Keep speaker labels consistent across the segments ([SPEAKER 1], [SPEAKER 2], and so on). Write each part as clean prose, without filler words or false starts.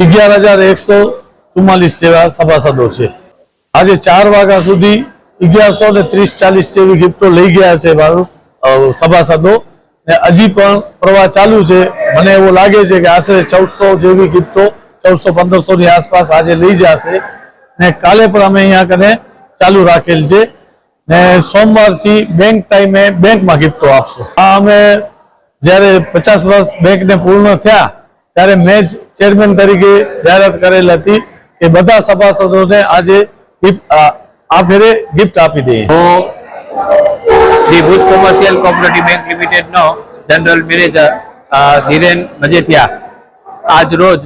[SPEAKER 1] 11,144 જેવા સભાસદો છે। આજે 4 વાગ્યા સુધી 1130-40 જેવી ગિફ્ટો લઈ ગયા છે સભાસદો ને હજી પણ પ્રવાહ ચાલુ છે। મને એવું લાગે છે કે આશરે 1400 જેવી ગિફ્ટો 1400-1500 ની આસપાસ આજે લઈ જશે ને કાલે પણ અમે અહીંયા કને ચાલુ રાખેલ છે ને સોમવારથી બેંક ટાઈમે બેંકમાં ગિફ્ટો આપશું। આ અમે જ્યારે 50 વર્ષ બેંકને પૂર્ણ થયા ત્યારે મેં જ ચેરમેન તરીકે જાહેરાત કરેલ હતી કે બધા સભાસદોને આજે આ ફેરે ગિફ્ટ આપી દઈએ।
[SPEAKER 2] Shri Bhuj commercial cooperative bank લિમિટેડનો જનરલ મેનેજર ધીરેન મજેઠિયા આજ રોજ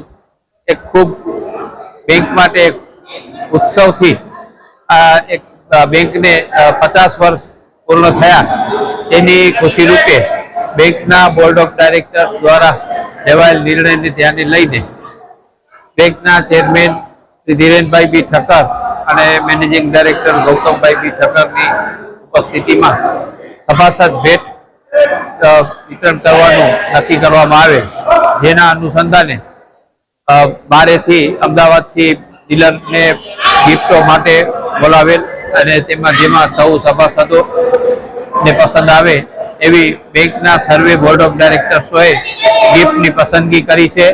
[SPEAKER 2] એક ખૂબ બેંક માટે ઉત્સવથી એક બેંકને 50 વર્ષ પૂર્ણ થયા એની ખુશી રૂપે બેંકના બોર્ડ ઓફ ડાયરેક્ટર્સ દ્વારા લેવાયેલ નિર્ણયને ધ્યાને લઈને બેંકના ચેરમેન શ્રી ધીરેનભાઈ બી ઠક્કર અને મેનેજિંગ ડાયરેક્ટર ગૌતમભાઈ બી ઠક્કરની ઉપસ્થિતિમાં સભાસદ ભેટ વિતરણ કરવાનું નક્કી કરવામાં આવે, જેના અનુસંધાને બારેથી અમદાવાદથી ડીલરને ગિફ્ટો માટે બોલાવેલ અને જેમાં સૌ સભાસદોને પસંદ આવે એવી બેંકના સર્વે બોર્ડ ઓફ ડાયરેક્ટર્સોએ ગિફ્ટની પસંદગી કરી છે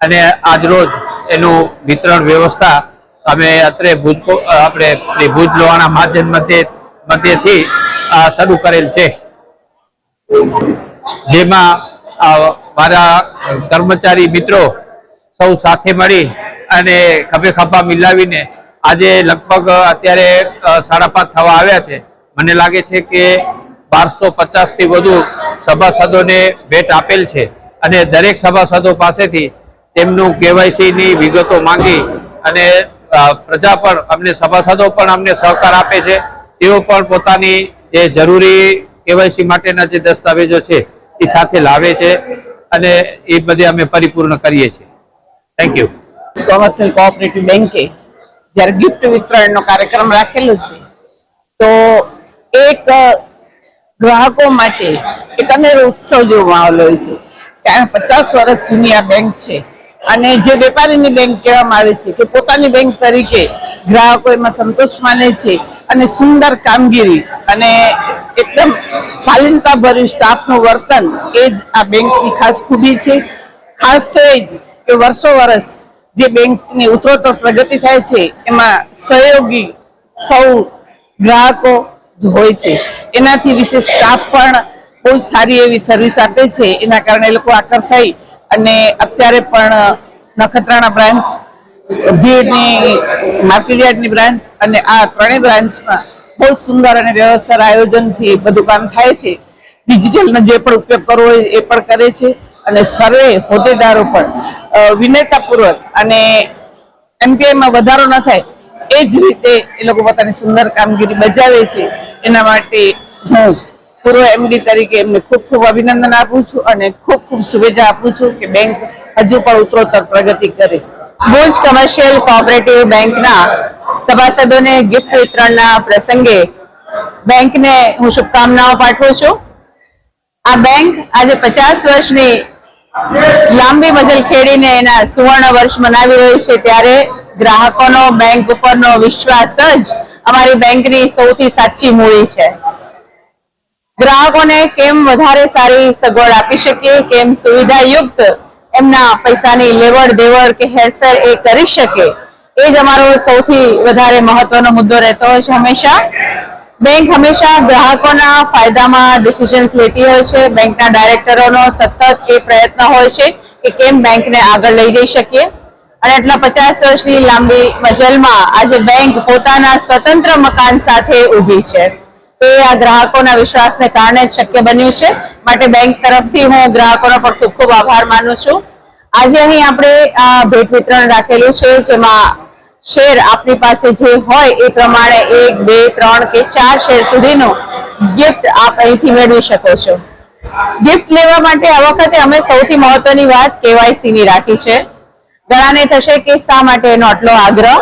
[SPEAKER 2] અને આજરોજ એનું વિતરણ વ્યવસ્થા અમે અત્રે આપણે શ્રી ભુજ લોહાણા મહાજન મધ્યથી શરૂ કરેલ છે, જેમાં મારા કર્મચારી મિત્રો સૌ સાથે મળી અને ખભે ખભા મિલાવીને આજે લગભગ અત્યારે 5:30 થવા આવ્યા છે। મને લાગે છે કે 1250 થી વધુ સભાસદોને ભેટ આપેલ છે અને દરેક સભાસદો પાસેથી તેમનું કેવાયસી ની વિગતો માંગી અને પ્રજા પણ અમને સભાસદો પણ અમને સહકાર આપે છે। તેઓ પણ પોતાની જે જરૂરી કેવાયસી માટેના જે દસ્તાવેજો છે એ સાથે લાવે છે અને એ બધે અમે પરિપૂર્ણ કરીએ છીએ। Thank you.
[SPEAKER 3] કોમર્શિયલ કોઓપરેટિવ બેંકે જ્યારે ગિફ્ટ વિતરણનો કાર્યક્રમ રાખેલો છે તો એક ગ્રાહકો માટે એક અનેરો ઉત્સવ જેવો માહોલ હોય છે, કારણ 50 વર્ષ જૂની આ બેંક છે અને જે વેપારીની બેંક કહેવામાં આવે છે કે પોતાની બેંક તરીકે ગ્રાહકો એમાં સંતોષ માને છે અને સુંદર કામગીરી અને એકદમ શાલીનતાભર્યું સ્ટાફનું વર્તન એ જ આ બેંકની ખાસ ખૂબી છે। ખાસ તો એ જ કે વર્ષો વર્ષ જે બેંકની ઉત્તરોત્તર પ્રગતિ થાય છે એમાં સહયોગી સૌ ગ્રાહકો જ હોય છે, એનાથી વિશેષ સ્ટાફ પણ બહુ સારી એવી સર્વિસ આપે છે, એના કારણે લોકો આકર્ષાય અને અત્યારે પણ નખત્રાણા બ્રાન્ચ, ભીડની માર્કેટયાર્ડની બ્રાન્ચ અને આ ત્રણેય બ્રાન્ચમાં બહુ સુંદર અને વ્યવસ્થિત આયોજનથી બધું કામ થાય છે। ડિજિટલનો જે પણ ઉપયોગ કરવો હોય એ પણ કરે છે અને સર્વે હોદ્દેદારો પણ વિનયતાપૂર્વક અને એમપીઆઈમાં વધારો ન થાય એ જ રીતે એ લોકો પોતાની સુંદર કામગીરી બજાવે છે। એના માટે હું પૂર્વ એમડી તરીકે એમને ખૂબ ખૂબ અભિનંદન આપું છું અને ખૂબ ખૂબ શુભેચ્છા આપું છું કે બેંક હજુ પણ ઉત્તરોત્તર પ્રગતિ કરે।
[SPEAKER 4] ભુજ કોમર્શિયલ કોઓપરેટિવ બેંકના સભાસદોને ગિફ્ટ વિતરણના પ્રસંગે બેંકને હું શુભકામનાઓ પાઠવું છું। આ બેંક આજે 50 વર્ષની લાંબી મજલ ખેડીને એના સુવર્ણ વર્ષ મનાવી રહ્યું છે, ત્યારે ગ્રાહકોનો બેંક ઉપરનો વિશ્વાસ જ અમારી બેંકની સૌથી સાચી મૂડી છે। ગ્રાહકોને કેમ વધારે સારી સગવડ આપી શકીએ, કેમ સુવિધાયુક્ત એમના પૈસાની લેવડ દેવડ કે હેરફેર એ કરી શકે, એ જ અમારો સૌથી વધારે મહત્વનો મુદ્દો રહેતો હોય છે। હંમેશા બેંક હંમેશા ગ્રાહકોના ફાયદામાં ડિસિઝન્સ લેતી હોય છે। બેંકના ડાયરેક્ટરોનો સતત એ પ્રયત્ન હોય છે કે કેમ બેંકને આગળ લઈ જઈ શકીએ અને એટલા 50 વર્ષની લાંબી મજલમાં આજે બેંક પોતાના સ્વતંત્ર મકાન સાથે ઊભી છે, તે આ ગ્રાહકોના વિશ્વાસને કારણે જ શક્ય બન્યું છે। માટે બેંક તરફથી હું ગ્રાહકોનો પણ ખૂબ ખૂબ આભાર માનું છું। આજે અહીં આપણે આ ભેટ વિતરણ રાખેલું છે, જેમાં શેર આપની પાસે જે હોય એ પ્રમાણે 1, 2, 3 કે 4 શેર સુધીનું ગિફ્ટ આપ અહીંથી મેળવી શકો છો। ગિફ્ટ લેવા માટે આ વખતે અમે સૌથી મહત્વની વાત કેવાયસી ની રાખી છે। ઘણાને થશે કે શા માટે એનો આટલો આગ્રહ,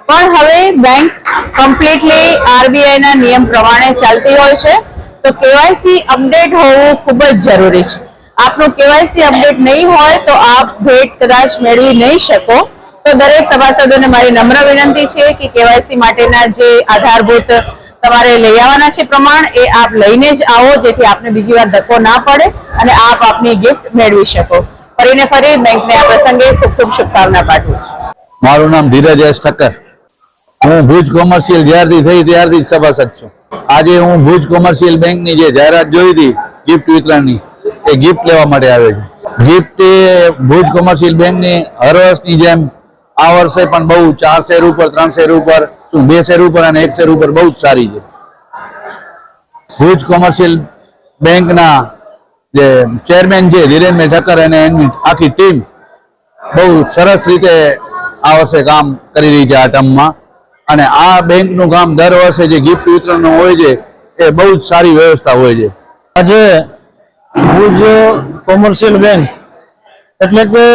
[SPEAKER 4] પણ હવે બેંક કમ્પ્લીટલી આરબીઆઈ નિયમ પ્રમાણે ચાલતી હોય છે, તો કેવાયસી અપડેટ હોવું ખૂબ જ જરૂરી છે। આપનું કેવાયસી અપડેટ નહીં હોય તો આપ ભેટ કદાચ મેળવી નહીં શકો. તો દરેક સભાસદોને મારી નમ્ર વિનંતી છે કે કેવાયસી માટેના જે આધારભૂત તમારે લઈ આવવાના છે પ્રમાણ એ આપ લઈને જ આવો, જેથી આપને બીજી વાર ધક્કો ના પડે અને આપ આપની ગિફ્ટ મેળવી શકો. ફરીને ફરી બેંકને આ પ્રસંગે ખૂબ ખૂબ શુભકામના પાઠવું છું.
[SPEAKER 5] મારું નામ ધીરજ એસ ઠક્કર. હું ભુજ કોમર્શિયલ જ્યારથી થઈ ત્યારથી જ સભાસદ છું. આજે હું ભુજ કોમર્શિયલ બેંકની જે જાહેરાત જોઈ હતી ગિફ્ટ વિતરણની, એ ગિફ્ટ લેવા માટે આવ્યો છું. ગિફ્ટ એ ભુજ કોમર્શિયલ બેંકની હર વર્ષની જેમ આ વર્ષે પણ બહુ 4 શેર ઉપર 3 શેર ઉપર 2 શેર ઉપર અને 1 શેર ઉપર બહુ જ સારી છે. ભુજ કોમર્શિયલ બેંકના જે ચેરમેન છે ધીરેનભાઈ ઠક્કર અને એની આખી ટીમ બહુ સરસ રીતે આ વર્ષે કામ કરી રહી છે આ ટર્મમાં. અને આ બેંકનું કામ દર વર્ષે જે ગિફ્ટ વિતરણનું હોય છે એ બહુ જ સારી વ્યવસ્થા હોય છે.
[SPEAKER 1] આજે ભુજ કોમર્શિયલ બેંક એટલે કે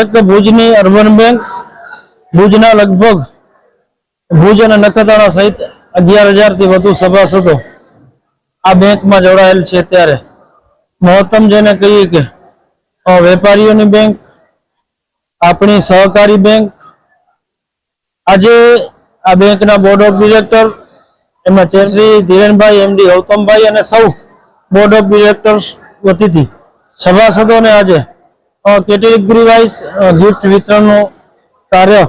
[SPEAKER 1] એક ભુજની અર્બન બેંક, ભુજના લગભગ ભુજ અને નખત્રાણા સહિત 11,000 થી વધુ સભાસદો આ બેંકમાં જોડાયેલ છે. ત્યારે મહત્તમ જેને કહીએ કે વેપારીઓની બેંક, આપણી સહકારી બેંક. આજે આ બેંકના બોર્ડ ઓફ ડિરેક્ટર, એમાં ચેરશ્રી ધીરેનભાઈ, એમડી ગૌતમભાઈ અને સૌ બોર્ડ ઓફ ડિરેક્ટર્સ વતીથી સભાસદોને આજે કેટેગરી વાઇઝ ગિફ્ટ વિતરણનું કાર્ય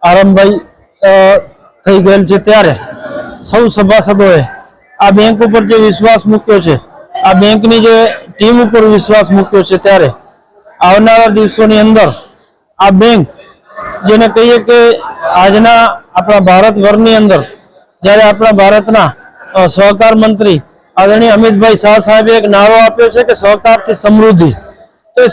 [SPEAKER 1] આરંભભાઈ થઈ ગયેલ છે. ત્યારે સૌ સભાસદોએ આ બેંક ઉપર જે વિશ્વાસ મૂક્યો છે, આ બેંકની જે ટીમ ઉપર વિશ્વાસ મૂક્યો છે, ત્યારે આવનારા દિવસોની અંદર આ બેંક જેને કહીએ કે આજના આપણા ભારતભરની અંદર જ્યારે આપણા ભારતના સહકાર મંત્રી આદરણીય અમિતભાઈ શાહ સાહેબે એક નારો આપ્યો છે કે સહકારથી સમૃદ્ધિ, તો એ